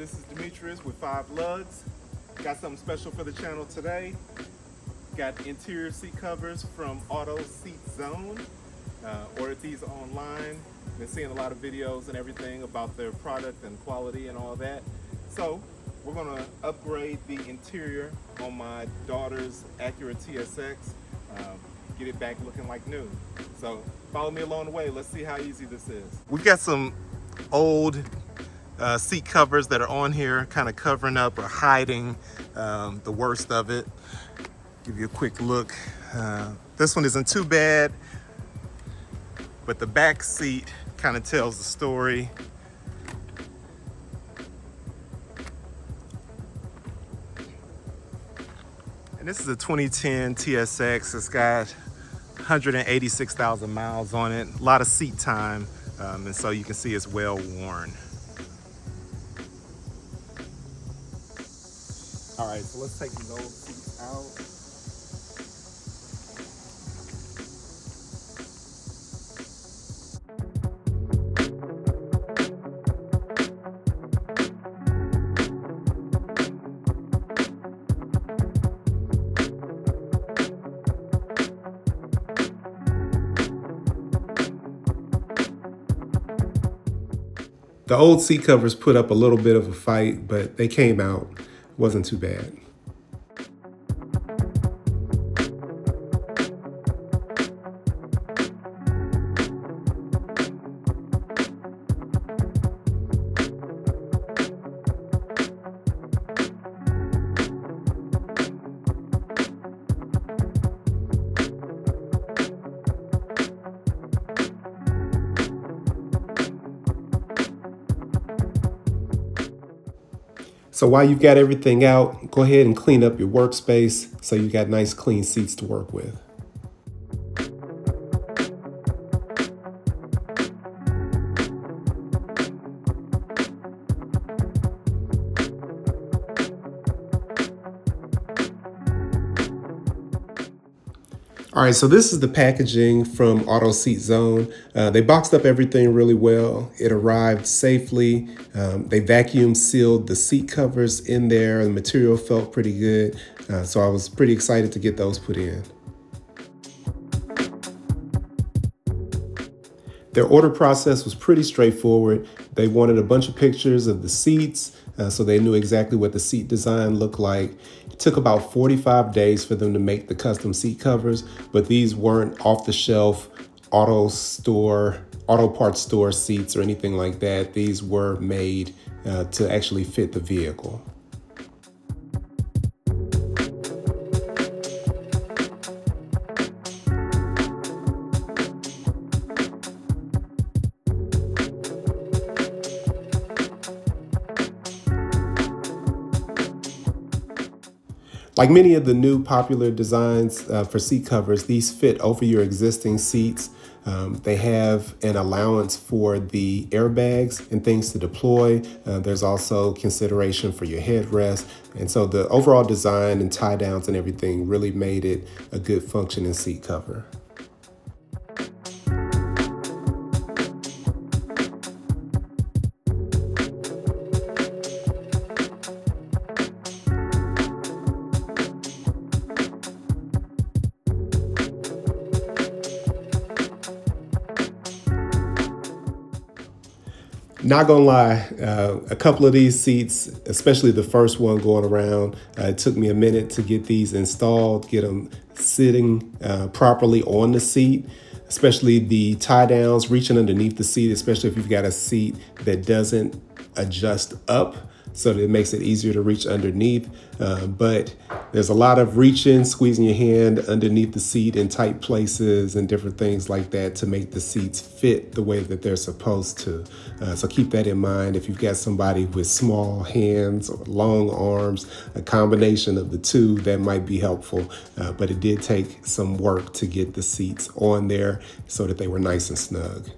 This is Demetrius with 5 Lugs. Got something special for the channel today. Got interior seat covers from Auto Seat Zone. Ordered these online. Been seeing a lot of videos and everything about their product and quality and all that. So we're gonna upgrade the interior on my daughter's Acura TSX. Get it back looking like new. So follow me along the way. Let's see how easy this is. We've got some old seat covers that are on here, kind of covering up or hiding the worst of it. Give you a quick look. This one isn't too bad, but the back seat kind of tells the story. And this is a 2010 TSX. It's got 186,000 miles on it. A lot of seat time, and so you can see it's well worn. All right, so let's take these old seats out. The old seat covers put up a little bit of a fight, but they came out. Wasn't too bad. So while you've got everything out, go ahead and clean up your workspace so you've got nice clean seats to work with. All right, so this is the packaging from Auto Seat Zone. They boxed up everything really well. It arrived safely. They vacuum sealed the seat covers in there. The material felt pretty good. So I was pretty excited to get those put in. Their order process was pretty straightforward. They wanted a bunch of pictures of the seats, so they knew exactly what the seat design looked like. It took about 45 days for them to make the custom seat covers, but these weren't off-the-shelf auto parts store seats or anything like that. These were made to actually fit the vehicle. Like many of the new popular designs for seat covers, these fit over your existing seats. They have an allowance for the airbags and things to deploy. There's also consideration for your headrest. And so the overall design and tie downs and everything really made it a good functioning seat cover. Not gonna lie, a couple of these seats, especially the first one going around, it took me a minute to get these installed, get them sitting properly on the seat, especially the tie downs, reaching underneath the seat, especially if you've got a seat that doesn't adjust up, so that it makes it easier to reach underneath. But there's a lot of reaching, squeezing your hand underneath the seat in tight places and different things like that to make the seats fit the way that they're supposed to. So keep that in mind. If you've got somebody with small hands or long arms, a combination of the two, that might be helpful. But it did take some work to get the seats on there so that they were nice and snug.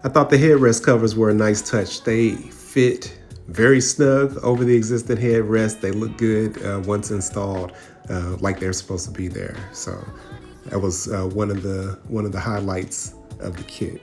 I thought the headrest covers were a nice touch. They fit very snug over the existing headrest. They look good once installed, like they're supposed to be there. So that was one of the highlights of the kit.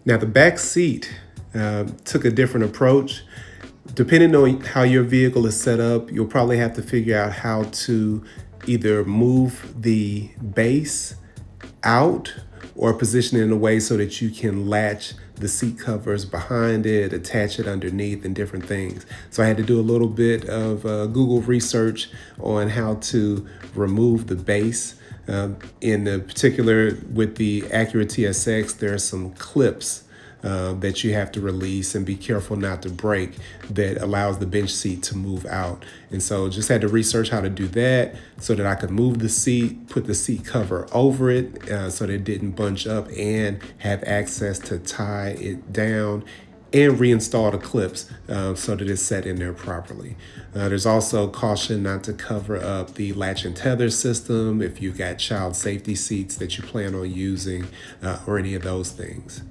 Now, the back seat took a different approach. Depending on how your vehicle is set up, you'll probably have to figure out how to either move the base out or position it in a way so that you can latch the seat covers behind it, attach it underneath, and different things. So I had to do a little bit of Google research on how to remove the base. In particular, with the Acura TSX, there are some clips that you have to release and be careful not to break that allows the bench seat to move out. And so just had to research how to do that so that I could move the seat, put the seat cover over it so that it didn't bunch up, and have access to tie it down and reinstall the clips so that it's set in there properly. There's also caution not to cover up the latch and tether system if you've got child safety seats that you plan on using or any of those things.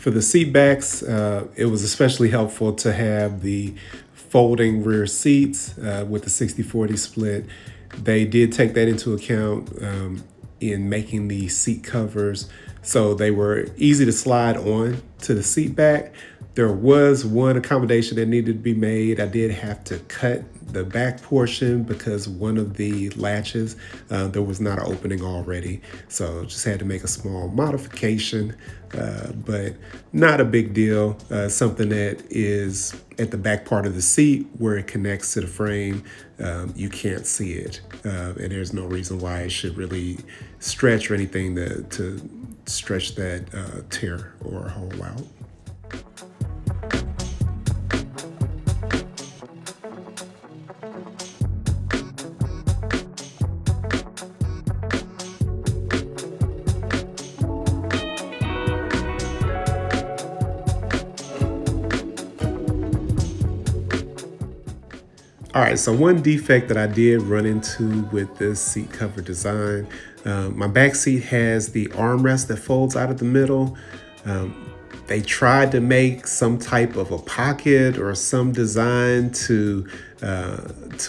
For the seat backs, it was especially helpful to have the folding rear seats with the 60/40 split. They did take that into account in making the seat covers, so they were easy to slide on to the seat back. There was one accommodation that needed to be made. I did have to cut the back portion because one of the latches, there was not an opening already. So just had to make a small modification, but not a big deal. Something that is at the back part of the seat where it connects to the frame. You can't see it. And there's no reason why it should really stretch or anything to stretch that tear or hole out. All right, so one defect that I did run into with this seat cover design, my back seat has the armrest that folds out of the middle. They tried to make some type of a pocket or some design to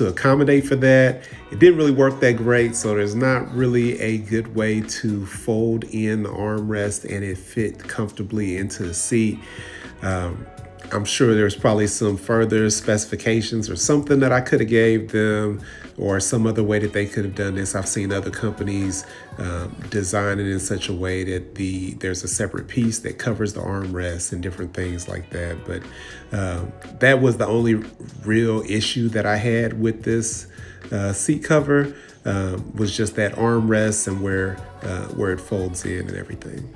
accommodate for that. It didn't really work that great, so there's not really a good way to fold in the armrest and it fit comfortably into the seat. I'm sure there's probably some further specifications or something that I could have gave them or some other way that they could have done this. I've seen other companies design it in such a way that there's a separate piece that covers the armrest and different things like that. But that was the only real issue that I had with this seat cover, was just that armrest and where it folds in and everything.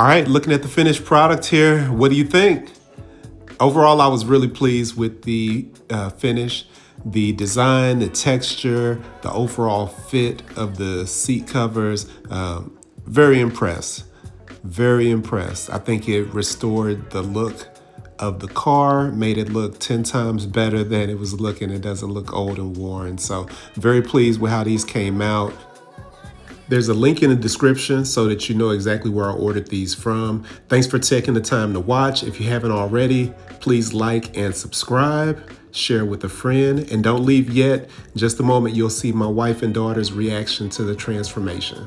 All right, looking at the finished product here, what do you think? Overall, I was really pleased with the finish, the design, the texture, the overall fit of the seat covers. Very impressed. Very impressed. I think it restored the look of the car, made it look 10 times better than it was looking. It doesn't look old and worn. So very pleased with how these came out. There's a link in the description so that you know exactly where I ordered these from. Thanks for taking the time to watch. If you haven't already, please like and subscribe, share with a friend, and don't leave yet. In just a moment, you'll see my wife and daughter's reaction to the transformation.